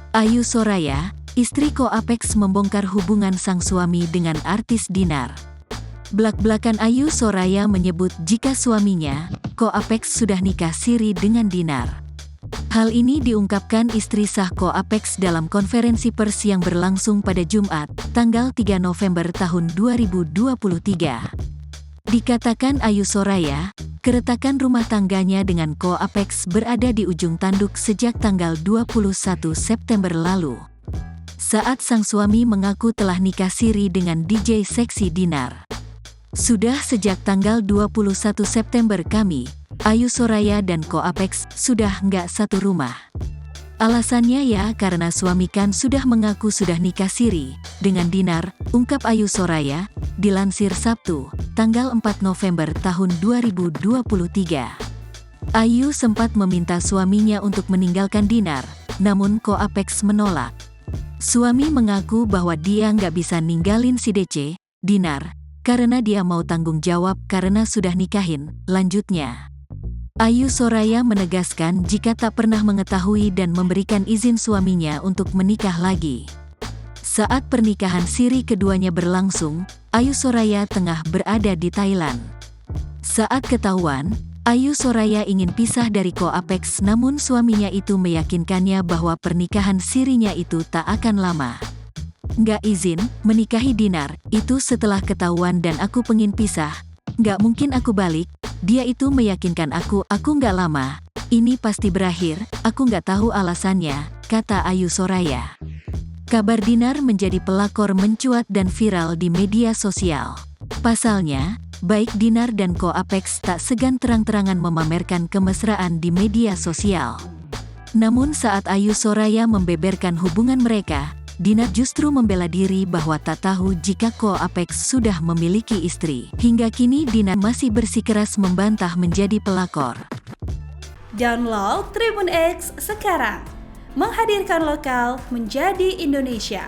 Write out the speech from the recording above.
Ayu Soraya, istri Ko Apex membongkar hubungan sang suami dengan artis Dinar. Blak-blakan Ayu Soraya menyebut jika suaminya, Ko Apex sudah nikah siri dengan Dinar. Hal ini diungkapkan istri sah Ko Apex dalam konferensi pers yang berlangsung pada Jumat, tanggal 3 November tahun 2023. Dikatakan Ayu Soraya, keretakan rumah tangganya dengan Ko Apex berada di ujung tanduk sejak tanggal 21 September lalu. Saat sang suami mengaku telah nikah siri dengan DJ seksi Dinar. Sudah sejak tanggal 21 September kami, Ayu Soraya dan Ko Apex, sudah nggak satu rumah. Alasannya ya karena suami kan sudah mengaku sudah nikah siri dengan Dinar, ungkap Ayu Soraya, dilansir Sabtu, tanggal 4 November tahun 2023. Ayu sempat meminta suaminya untuk meninggalkan Dinar, namun Ko Apex menolak. Suami mengaku bahwa dia nggak bisa ninggalin si DC, Dinar, karena dia mau tanggung jawab karena sudah nikahin, lanjutnya. Ayu Soraya menegaskan jika tak pernah mengetahui dan memberikan izin suaminya untuk menikah lagi. Saat pernikahan siri keduanya berlangsung, Ayu Soraya tengah berada di Thailand. Saat ketahuan, Ayu Soraya ingin pisah dari Ko Apex namun suaminya itu meyakinkannya bahwa pernikahan sirinya itu tak akan lama. Nggak izin menikahi Dinar, itu setelah ketahuan dan aku pengen pisah. Nggak mungkin aku balik. Dia itu meyakinkan aku nggak lama, ini pasti berakhir, aku nggak tahu alasannya, kata Ayu Soraya. Kabar Dinar menjadi pelakor mencuat dan viral di media sosial. Pasalnya, baik Dinar dan Ko Apex tak segan terang-terangan memamerkan kemesraan di media sosial. Namun saat Ayu Soraya membeberkan hubungan mereka, Dinar justru membela diri bahwa tak tahu jika Ko Apex sudah memiliki istri. Hingga kini Dinar masih bersikeras membantah menjadi pelakor. Download Tribun X sekarang, menghadirkan lokal menjadi Indonesia.